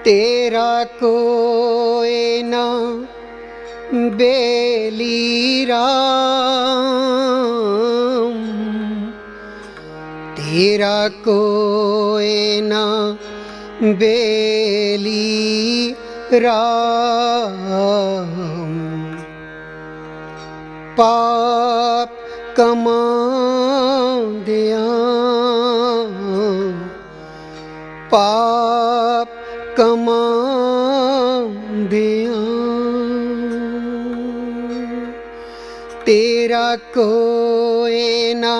तेरा कोई ना बेली राम, तेरा कोई ना बेली राम। पाप कमांदिया, पाप कमांदिया, तेरा कोई ना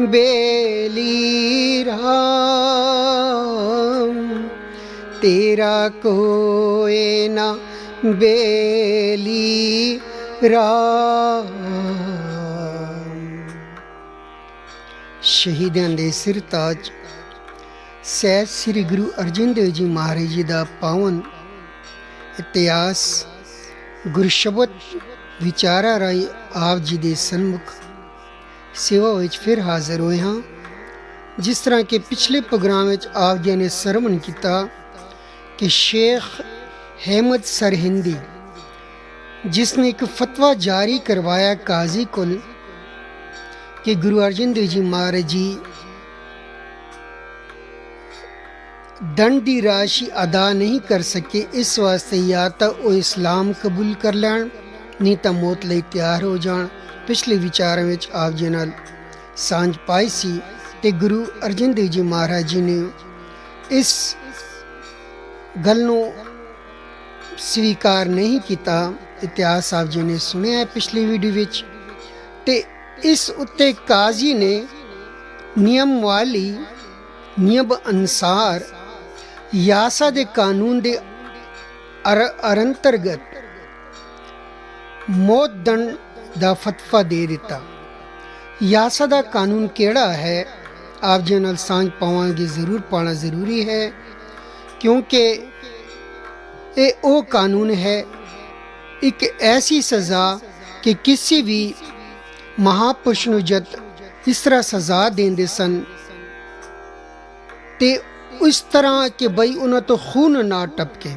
बेली राम, तेरा कोई ना बेली राम। शहीदां दे सिर ताज सैयद श्री गुरु अर्जन देव जी महाराज जी का पावन इतिहास गुरु शब्द विचारा राही आप जी के सन्मुख सेवा विच फिर हाजिर होए हाँ। जिस तरह के पिछले प्रोग्राम में आप जी ने सरवण किया कि शेख अहमद सरहिंदी जिसने एक फतवा जारी करवाया काजी कुल कि गुरु अर्जन देव जी महाराज जी दंड की राशि अदा नहीं कर सके, इस वास्ते या तो वो इस्लाम कबूल कर लैन नहीं तो मौत ਲਈ ਤਿਆਰ हो जान। पिछले विचारों में आप जी नाल सांझ पाई सी ते गुरु अर्जन देव जी महाराज जी ने इस गल नूं स्वीकार नहीं किया। इतिहास आप जी ने सुनिया है पिछली वीडियो विच ते इस उत्ते काजी ने नियम अनुसार यासा दे कानून दे अंतर्गत मौत दंड दा फतवा दे दिता। यासा दा कानून केड़ा है आप जी नाल सांझ पावांगे, जरूर पाना जरूरी है क्योंकि ये वो कानून है एक ऐसी सज़ा कि किसी भी महापुरुष नूं जद इस तरह सज़ा देंदे सन ते इस तरह कि बई उन्हां तो खून ना टपके,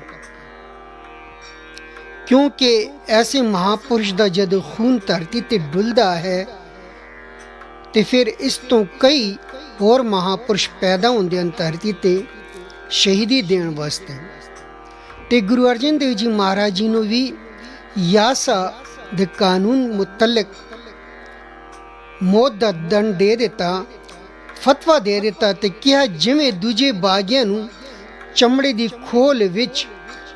क्योंकि ऐसे महापुरुष दा जद खून धरती ते डुलदा है ते फिर इस तो कई होर महापुरुष पैदा होंदे हैं धरती ते शहीदी देण वास्ते। ते गुरु अर्जन देव जी महाराज जी नूं भी यासा दे कानून मुतलक मौत दा दंड दे दिता, फतवा दे दिता ते कहा जिवें दूजे बागियां नूं चमड़े दी खोल विच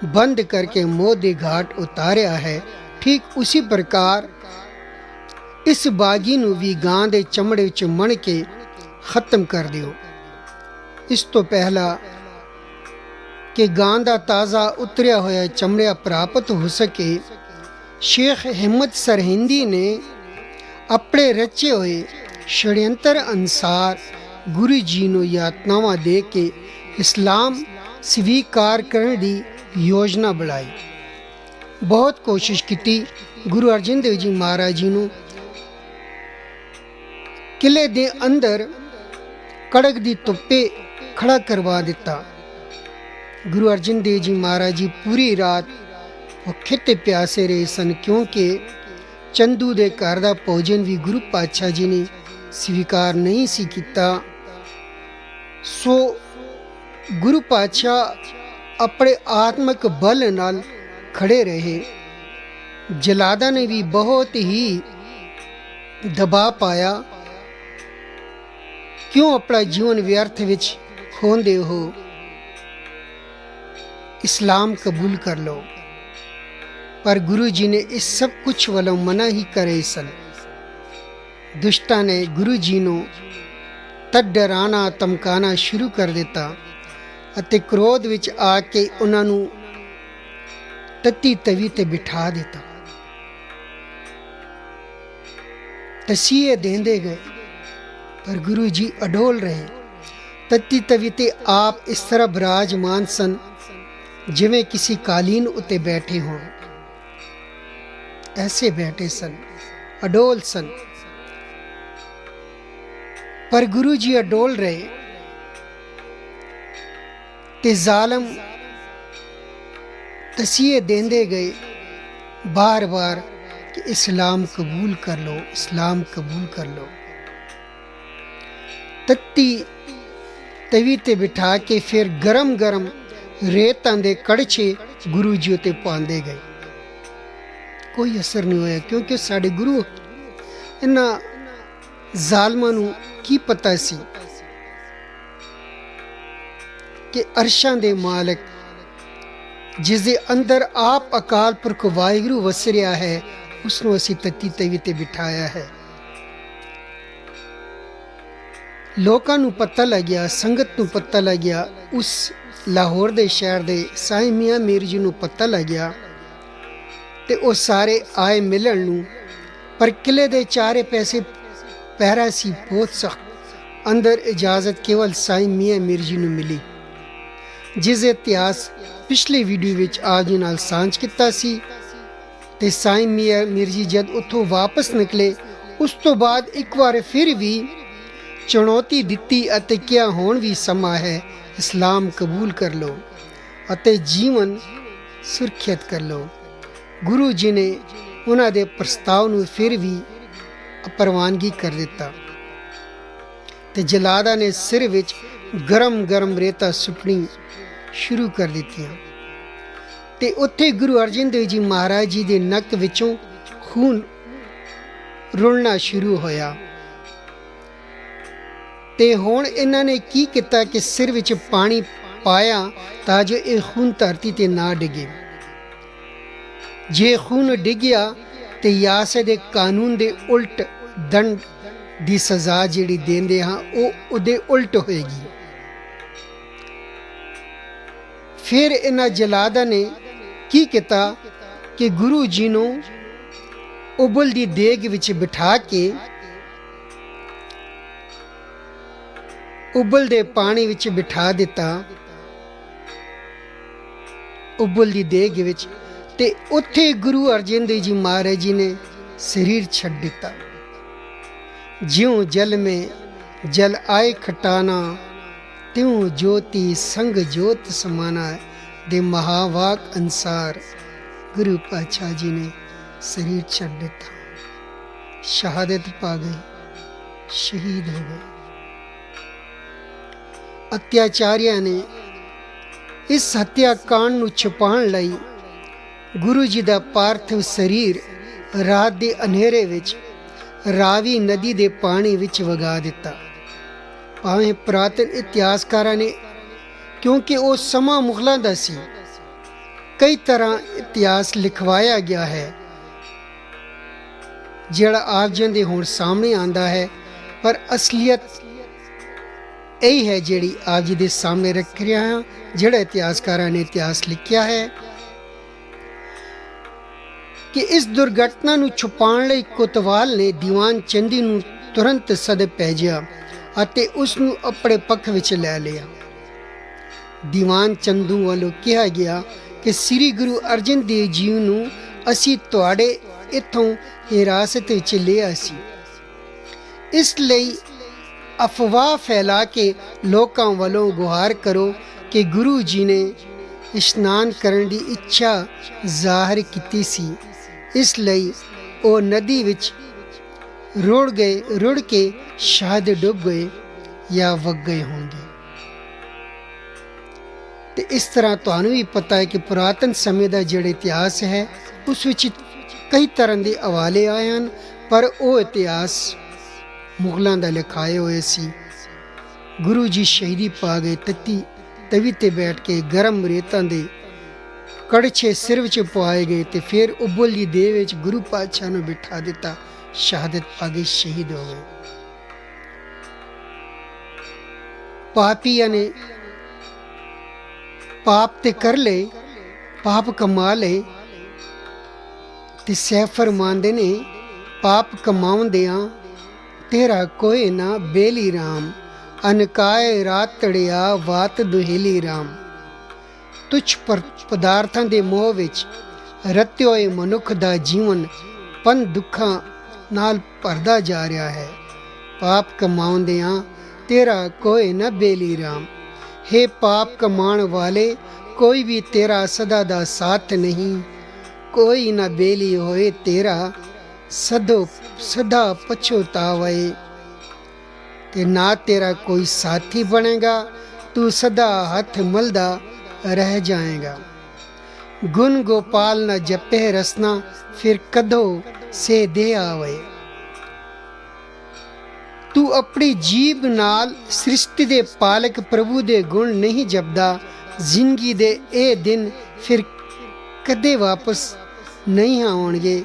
बंद करके मौत दे घाट उतारिया है, ठीक उसी प्रकार इस बागी नूं भी गां दे चमड़े विच मण के खत्म कर दिओ। इस तो पहला कि गां दा ताज़ा उतरिया होया चमड़ा प्राप्त हो सके, शेख अहमद सरहिंदी ने अपने रचे हुए षड्यंत्र अनुसार गुरु जी नूं यातनावां दे के इस्लाम स्वीकार करने की योजना बनाई। बहुत कोशिश की गुरु अर्जन देव जी महाराज जी नूं किले दे अंदर कड़क दी धुप्पे खड़ा करवा दिता। गुरु अर्जन देव जी महाराज जी पूरी रात भुखे ते प्यासे रहे सन, क्योंकि चंदू दे घर दा भोजन भी गुरु पातशाह जी ने स्वीकार नहीं सी किता। सो गुरु पातशाह अपने आत्मिक बल नाल खड़े रहे। जलादा ने भी बहुत ही दबाव पाया, क्यों अपना जीवन व्यर्थ विच खोंदे हो, इस्लाम कबूल कर लो। पर गुरु जी ने इस सब कुछ वालों मना ही करे सन। दुष्टा ने गुरु जी नूं तद डराना धमकाना शुरू कर दिता अते क्रोध विच आके उन्हां नूं तत्ती तवी ते बिठा दिता। तसीहे देंदे गए पर गुरु जी अडोल रहे। तत्ती तवी ते आप इस तरह विराजमान सन जिवें किसी कालीन उत्ते बैठे हों, ऐसे बैठे सन, अडोल सन। पर गुरु जी अडोल रहे ते जालम तसीहे देंदे गए बार बार कि इस्लाम कबूल कर लो, इस्लाम कबूल कर लो। तत्ती तवी ते बिठा के फिर गरम गरम रेतां दे कड़छे गुरु जी उत्ते पांदे गए। कोई असर नहीं होया, क्योंकि साडे गुरु इन्हां ਜ਼ਾਲਮਾਂ ਨੂੰ ਕੀ ਪਤਾ ਸੀ कि अरशां दे मालिक जिस दे अंदर आप अकाल पुरख वाहिगुरू वस रहा है, उसनों असीं तत्ती तवी ते बिठाया है। लोकां नूं पता लग्या, संगत नूं पता लग्या, उस लाहौर दे शहर दे साईं मियां मीर जी नूं पता लग्या ते वो सारे आए मिलण नूं। पर किले दे चारे पैसे पहरा सी बहुत सख्त। अंदर इजाज़त केवल साईं मियां मीर जी नूं मिली, जिस इतिहास पिछले वीडियो विच आप जी नाल सांझ किता सी। ते साईं मियां मीर जी जद उत्थों वापस निकले, उस तो बाद एक बार फिर भी चुनौती दिती अते क्या हुण भी समा है, इस्लाम कबूल कर लो अते जीवन सुरक्षित कर लो। गुरु जी ने उन्हां दे प्रस्ताव नूं फिर भी प्रवानगी कर दिता ते जलादा ने सिर विच गरम गरम रेता सुटनी शुरू कर दित्तियां ते उत्थे गुरु अर्जन देव जी महाराज जी दे नक विचों खून रुलना शुरू होया। ते हुण इन्हां ने की किता कि सिर विच पानी पाया तां जो ये खून धरती ते ना डिगे। जे खून डिग्या ते यासे दे कानून दे उल्ट दंड दी सज़ा जिहड़ी देंदे हां ਉਹ ਉਹਦੇ उल्ट होएगी। फिर इन्हां जलादा ने की किता कि गुरु जी नूं उबल दी देग विच बिठा के उबल दे पानी विच बिठा दिता, उबल दी देग विच, ते उत्थे गुरु अर्जन देव जी महाराज जी ने शरीर छड्ड दिता। ज्यों जल में जल आए खटाना, त्यों ज्योति संग ज्योत समाना दे महावाक अनुसार गुरु पातशाह जी ने शरीर छड्ड दिता, शहादत पा गए, शहीद हो गए। अत्याचारियां ने इस हत्याकांड नूं छुपाउण लई गुरु जी दा पार्थिव शरीर रात दे अन्हेरे विच रावी नदी दे पानी विच वगा दिता। भावें पुरातन इतिहासकारां ने, क्योंकि वो समा मुगलों दा सी, कई तरह इतिहास लिखवाया गया है जिहड़ा आप जी दे हुण सामने आंदा है, पर असलियत यही है जिहड़ी आप जी दे सामने रख रहा हां। जिहड़ा इतिहासकारां ने इतिहास लिखिया है कि इस दुर्घटना नूं छुपाउण लई कोतवाल ने दीवान चंदी नूं तुरंत सद भेजिया ਅਤੇ ਉਸ ਨੂੰ ਆਪਣੇ ਪੱਖ ਵਿੱਚ ਲੈ ਲਿਆ। ਦੀਵਾਨ ਚੰਦੂ ਵੱਲੋਂ ਕਿਹਾ ਗਿਆ ਕਿ ਸ੍ਰੀ ਗੁਰੂ ਅਰਜਨ ਦੇਵ ਜੀ ਨੂੰ ਅਸੀਂ ਤੁਹਾਡੇ ਇੱਥੋਂ ਹਿਰਾਸਤ ਵਿੱਚ ਲਿਆ ਸੀ, ਇਸ ਲਈ ਅਫਵਾਹ ਫੈਲਾ ਕੇ ਲੋਕਾਂ ਵੱਲੋਂ ਗੁਹਾਰ ਕਰੋ ਕਿ ਗੁਰੂ ਜੀ ਨੇ ਇਸ਼ਨਾਨ ਕਰਨ ਦੀ ਇੱਛਾ ਜ਼ਾਹਿਰ ਕੀਤੀ ਸੀ, ਇਸ ਲਈ ਉਹ ਨਦੀ ਵਿੱਚ रुड़ के शायद डुब गए या वग गए होंगे। तो इस तरह तुहानू भी पता है कि पुरातन समय का जिहड़ा इतिहास है उस विच कई तरह के हवाले आए हैं, पर वो इतिहास मुगलों का लिखाए हुए सी। गुरु जी शहीदी पा गए, तत्ती तवी ते बैठ के गरम रेतां दे कड़छे सिर विच पवाए गए, तो फिर उबल दी देह विच गुरु पातशाह नूं बिठा दिता, शहादत पा गए, शहीद हो गए। पापिया ने पाप ते कर ले, पाप कमा ले, ते सैफ फरमांदे ने पाप कमाउंदियां तेरा कोई ना बेली राम, अनकाए रात तड़िया वात दुहेली राम। तुझ पर पदार्थां दे मोह विच रत्ते होए मनुख दा जीवन पन दुखां नाल भरदा जा रहा है। पाप कमाउंदियां तेरा कोई ना बेली राम। हे पाप कमाण वाले, कोई भी तेरा सदा दा साथ नहीं, कोई ना बेली होए तेरा सदा पछतावे, ते ना तेरा कोई साथी बनेगा, तू सदा हथ मलदा रह जाएगा। गुण गोपाल न जपे रसना, फिर कदो से दे आवे। तू अपनी जीभ नाल सृष्टि दे पालक प्रभु दे गुण नहीं जपदा, जिंदगी दे ए दिन फिर कदे वापस नहीं आउणगे।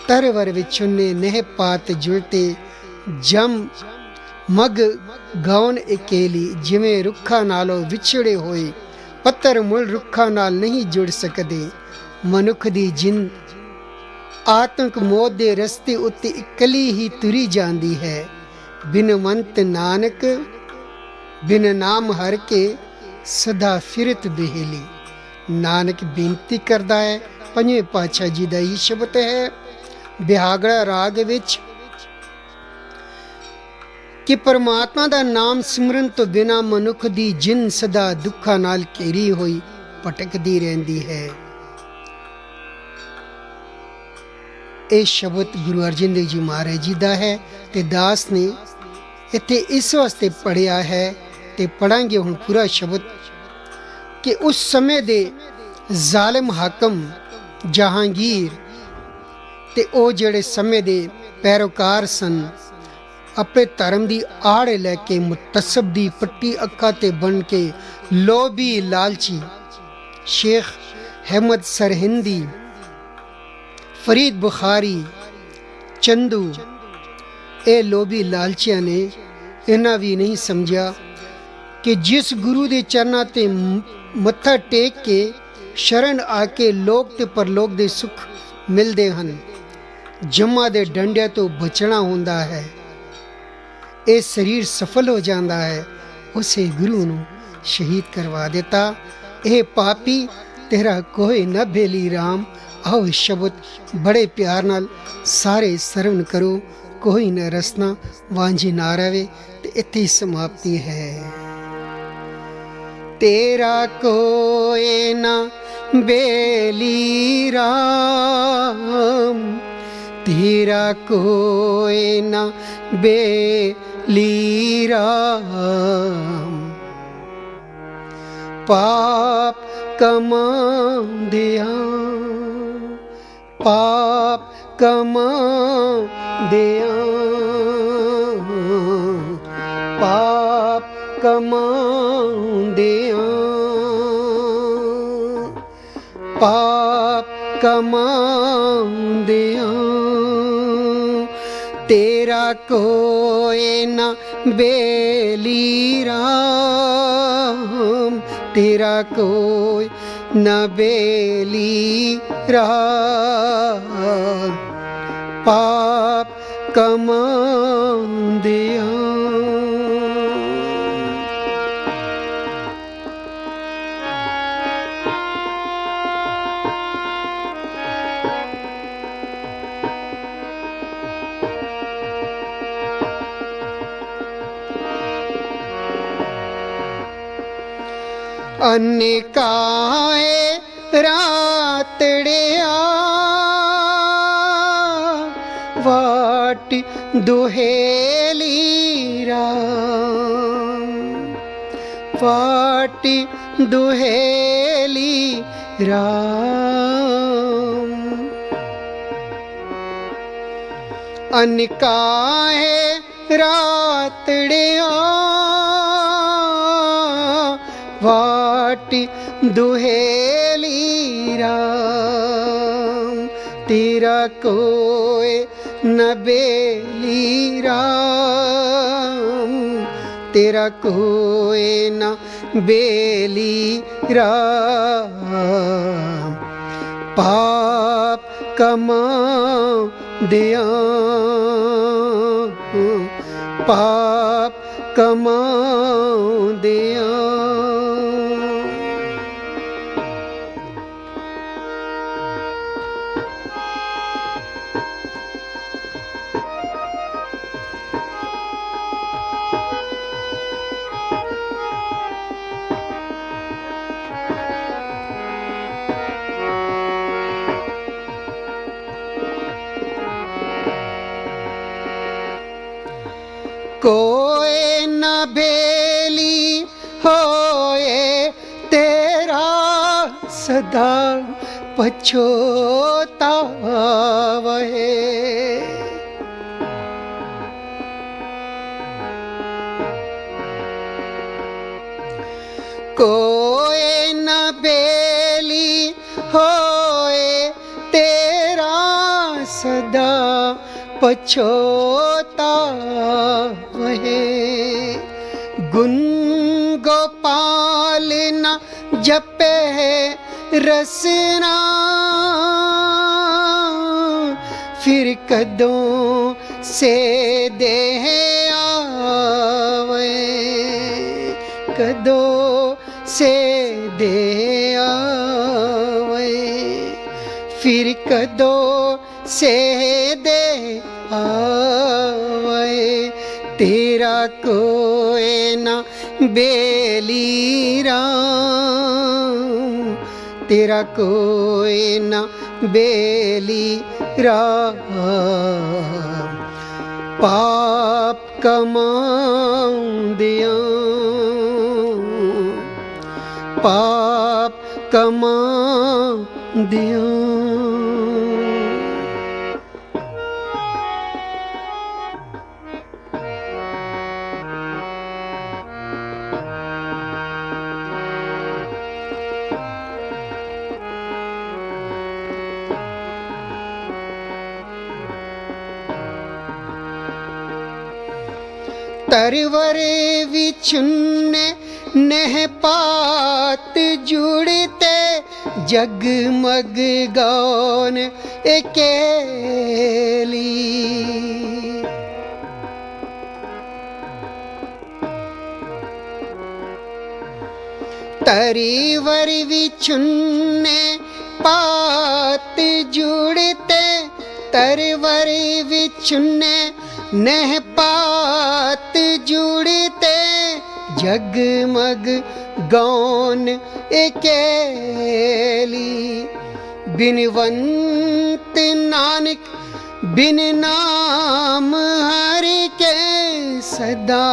तरवर विचुन्ने नेह पात जुलते, जम मग ਗਾਉਣ ਇਕੇਲੀ, ਜਿਵੇਂ ਰੁੱਖਾਂ ਨਾਲੋਂ ਵਿਛੜੇ ਹੋਏ ਪੱਤਰ ਮੁੱਲ ਰੁੱਖਾਂ ਨਾਲ ਨਹੀਂ ਜੁੜ ਸਕਦੇ। ਮਨੁੱਖ ਦੀ ਜਿੰਦ ਆਤਮਕ ਮੌਤ ਦੇ ਰਸਤੇ ਉੱਤੇ ਇਕੱਲੀ ਹੀ ਤੁਰੀ ਜਾਂਦੀ ਹੈ। ਬਿਨ ਮੰਤ ਨਾਨਕ ਬਿਨ ਨਾਮ ਹਰ ਕੇ ਸਦਾ ਫਿਰਤ ਬੇਹਲੀ। ਨਾਨਕ ਬੇਨਤੀ ਕਰਦਾ ਹੈ। ਪੰਜਵੇਂ ਪਾਤਸ਼ਾਹ ਜੀ ਦਾ ਇਹ ਸ਼ਬਦ ਹੈ ਬਿਹਾਗੜਾ ਰਾਗ ਵਿੱਚ ਕਿ ਪਰਮਾਤਮਾ ਦਾ ਨਾਮ ਸਿਮਰਨ ਤੋਂ ਬਿਨਾਂ ਮਨੁੱਖ ਦੀ ਜਿੰਦ ਸਦਾ ਦੁੱਖਾਂ ਨਾਲ ਘੇਰੀ ਹੋਈ ਭਟਕਦੀ ਰਹਿੰਦੀ ਹੈ। ਇਹ ਸ਼ਬਦ ਗੁਰੂ ਅਰਜਨ ਦੇਵ ਜੀ ਮਹਾਰਾਜ ਜੀ ਦਾ ਹੈ ਤੇ ਦਾਸ ਨੇ ਇੱਥੇ ਇਸ ਵਾਸਤੇ ਪੜ੍ਹਿਆ ਹੈ ਤੇ ਪੜਾਂਗੇ ਹੁਣ ਪੂਰਾ ਸ਼ਬਦ ਕਿ ਉਸ ਸਮੇਂ ਦੇ ਜ਼ਾਲਿਮ ਹਾਕਮ ਜਹਾਂਗੀਰ ਤੇ ਉਹ ਜਿਹੜੇ ਸਮੇਂ ਦੇ ਪੈਰੋਕਾਰ ਸਨ, ਆਪਣੇ ਧਰਮ ਦੀ ਆੜ ਲੈ ਕੇ ਮੁਤਸਬ ਦੀ ਪੱਟੀ ਅੱਖਾਂ ਤੇ ਬਣ ਕੇ ਲੋਭੀ ਲਾਲਚੀ ਸ਼ੇਖ ਅਹਿਮਦ ਸਰਹਿੰਦੀ, ਫਰੀਦ ਬੁਖਾਰੀ, ਚੰਦੂ, ਇਹ ਲੋਭੀ ਲਾਲਚੀਆਂ ਨੇ ਇਹਨਾਂ ਵੀ ਨਹੀਂ ਸਮਝਿਆ ਕਿ ਜਿਸ ਗੁਰੂ ਦੇ ਚਰਨਾਂ ਤੇ ਮੱਥਾ ਟੇਕ ਕੇ ਸ਼ਰਨ ਆ ਕੇ ਲੋਕ ਤੇ ਪਰਲੋਕ ਦੇ ਸੁੱਖ ਮਿਲਦੇ ਹਨ, ਜਮਾਂ ਦੇ ਡੰਡਿਆਂ ਤੋਂ ਬਚਣਾ ਹੁੰਦਾ ਹੈ, ਇਹ ਸਰੀਰ ਸਫਲ ਹੋ ਜਾਂਦਾ ਹੈ, ਉਸੇ ਗੁਰੂ ਨੂੰ ਸ਼ਹੀਦ ਕਰਵਾ ਦਿੱਤਾ। ਇਹ ਪਾਪੀ ਤੇਰਾ ਕੋਈ ਨਾ ਬੇਲੀ ਰਾਮ। ਆਓ ਇਹ ਸ਼ਬਦ ਬੜੇ ਪਿਆਰ ਨਾਲ ਸਾਰੇ ਸਰਵਣ ਕਰੋ। ਕੋਈ ਨਾ ਰਸਨਾ ਵਾਂਝੀ ਨਾ ਰਵੇ। ਤੇ ਇੱਥੇ ਹੀ ਸਮਾਪਤੀ ਹੈ। ਤੇਰਾ ਕੋਈ ਨਾ ਬੇਲੀ ਰਾਮ, ਤੇਰਾ ਕੋਈ ਨਾ ਬੇਲੀ ਰਾਮ। ਪਾਪ ਕਮਾਉਂਦਿਆਂ, ਪਾਪ ਕਮਾਉਂਦਿਆਂ, ਪਾਪ ਕਮਾਉਂਦਿਆਂ, ਪਾਪ ਕਮਾਉਂਦਿਆਂ, ਤੇਰਾ ਕੋਈ ਨਾ ਬੇਲੀ ਰਾਮ, ਤੇਰਾ ਕੋਈ ਨਾ ਬੇਲੀ ਰਾਮ। ਪਾਪ ਕਮਾਉਂਦਿਆਂ, ਅਨੇਕਾਏ ਰਾਤੜਿਆ ਵਾਟ ਦੁਹੇਲੀ ਰਾਮ, ਵਾਟ ਦੁਹੇਲੀ ਰਾਮ। ਅਨੇਕਾਏ ਰਾਤੜਿਆ ਵਾਟ ਦੁਹੇਲੀ ਰਾਮ। ਤੇਰਾ ਕੋਈ ਨਾ ਬੇਲੀ ਰਾਮ, ਤੇਰਾ ਕੋਈ ਨਾ ਬੇਲੀ ਰਾਮ। ਪਾਪ ਕਮਾਉਂਦਿਆਂ, ਪਾਪ ਕਮਾਉਂਦਿਆਂ, सदा पछोतावहे। कोई न बेली होए तेरा सदा पछोतावहे। गुण गोपाल न जपे रसना फिर कदों से देह आवे। कदों से देह आवे फिर कदों से देह आवे। तेरा कोई ना बेली राम, तेरा कोई ना बेली राम। पाप कमाउंदियां, पाप कमाउंदियां। तरवर विछुन्ने नेह पात जुड़ते जगमग गौन एकेली। तरीवर विछुन्ने पात जुड़ते तरवर विछुन्ने नेह पात जुड़ते जगमग गौन एकेली। बिनवंत नानक बिन नाम हरि के सदा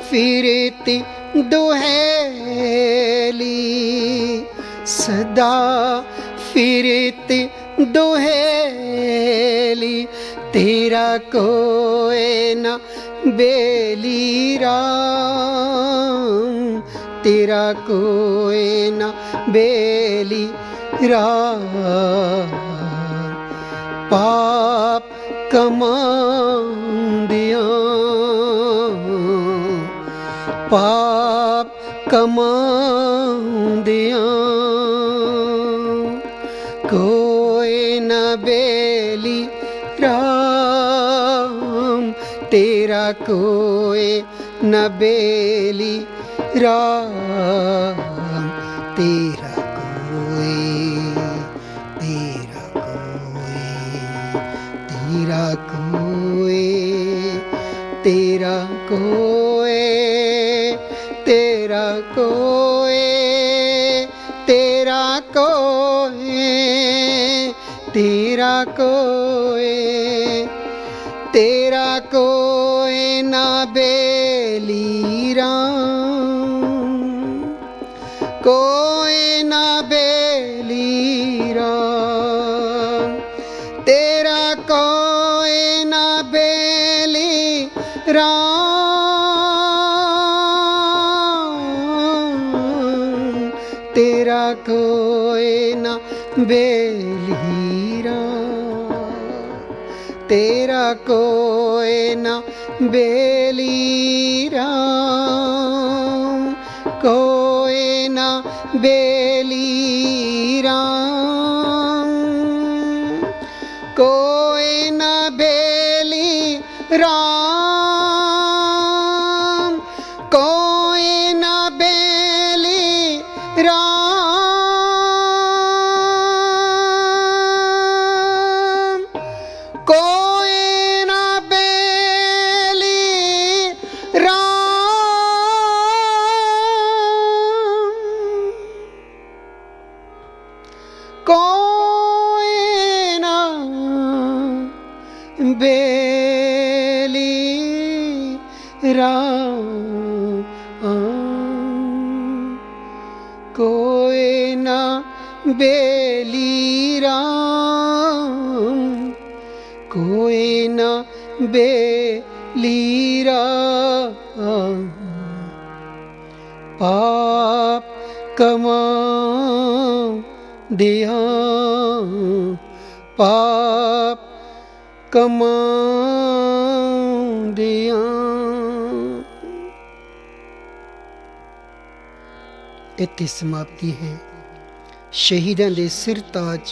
फिरती दुहेली। सदा फिरती दुहेली। तेरा कोई न बेली राम, तेरा कोई न बेली राम। पाप कमाउंदियां, पाप कमाउंदियां। कोई न बेली राम, तेरा कोई न बेली राम। तेरा कोई, तेरा कोई, तेरा कोई, तेरा कोई, तेरा कोई, तेरा कोई, तेरा कोई, तेरा कोई ना बेली राम। कोई ना बेली राम, तेरा कोई ना बेली राम। तेरा कोई ना बेली राम, तेरा कोई ना बेली राम। कोई ना बेली राम, कोई ना बेली राम। कोई ना बेली राम। कोई ना बेली राम। कोई ना बेली राम। कोई ना बेली राम, कोई ना बेली राम। पाप कमा दिया, पाप कमा दिया। ਇੱਥੇ ਸਮਾਪਤੀ ਹੈ ਸ਼ਹੀਦਾਂ ਦੇ ਸਿਰ ਤਾਜ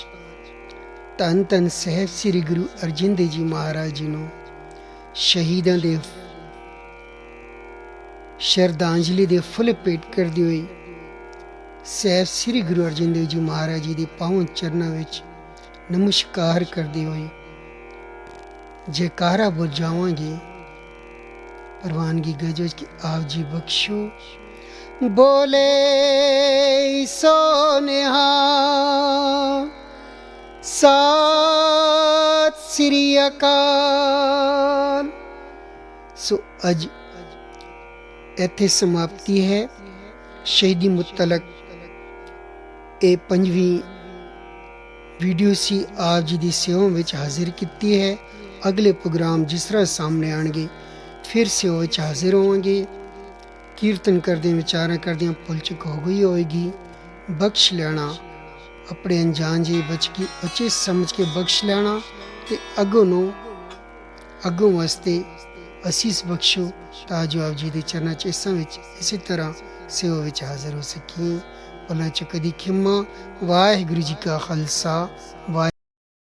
ਧੰਨ ਧੰਨ ਸਾਹਿਬ ਸ੍ਰੀ ਗੁਰੂ ਅਰਜਨ ਦੇਵ ਜੀ ਮਹਾਰਾਜ ਜੀ ਨੂੰ ਸ਼ਹੀਦਾਂ ਦੇ ਸ਼ਰਧਾਂਜਲੀ ਦੇ ਫੁੱਲ ਭੇਟ ਕਰਦੇ ਹੋਏ ਸਾਹਿਬ ਸ੍ਰੀ ਗੁਰੂ ਅਰਜਨ ਦੇਵ ਜੀ ਮਹਾਰਾਜ ਜੀ ਦੇ ਪਾਵਨ ਚਰਨਾਂ ਵਿੱਚ ਨਮਸਕਾਰ ਕਰਦੇ ਹੋਏ ਜੈਕਾਰਾ ਬੁਝਾਵਾਂਗੇ। ਪ੍ਰਵਾਨਗੀ ਗਜੋਜ ਕਿ ਆਪ ਜੀ ਬਖਸ਼ੋ। बोले सो निहाल, सत श्री अकाल। सो अज ਇੱਥੇ ਸਮਾਪਤੀ ਹੈ ਸ਼ਹੀਦੀ ਮੁਤਲਕ। ਇਹ 5ਵੀਂ ਵੀਡੀਓ ਸੀ ਆਪ ਜੀ ਦੀ ਸੇਵਾ ਵਿੱਚ ਹਾਜ਼ਰ ਕੀਤੀ ਹੈ। ਅਗਲੇ ਪ੍ਰੋਗਰਾਮ ਜਿਸ ਤਰ੍ਹਾਂ ਸਾਹਮਣੇ ਆਣਗੇ ਫਿਰ ਸੇਵਾ ਵਿੱਚ ਹਾਜ਼ਰ ਹੋਵਾਂਗੇ। ਕੀਰਤਨ ਕਰਦੇ ਵਿਚਾਰਾਂ ਕਰਦਿਆਂ ਭੁੱਲ ਚੁੱਕ ਹੋ ਗਈ ਹੋਏਗੀ, ਬਖਸ਼ ਲੈਣਾ। ਆਪਣੇ ਅਣਜਾਣ ਜੀ ਬਚ ਕੇ ਉੱਚੇ ਸਮਝ ਕੇ ਬਖਸ਼ ਲੈਣਾ ਤੇ ਅੱਗੋਂ ਵਾਸਤੇ ਅਸੀਸ ਬਖਸ਼ੋ ਤਾਂ ਜੋ ਆਪ ਜੀ ਦੇ ਚਰਨਾਂ 'ਚ ਇਸੇ ਤਰ੍ਹਾਂ ਸੇਵਾ ਵਿੱਚ ਹਾਜ਼ਰ ਹੋ ਸਕੀਏ। ਭੁੱਲਾਂ 'ਚ ਕਦੀ ਖਿਮਾ। ਵਾਹਿਗੁਰੂ ਜੀ ਕਾ ਖਾਲਸਾ।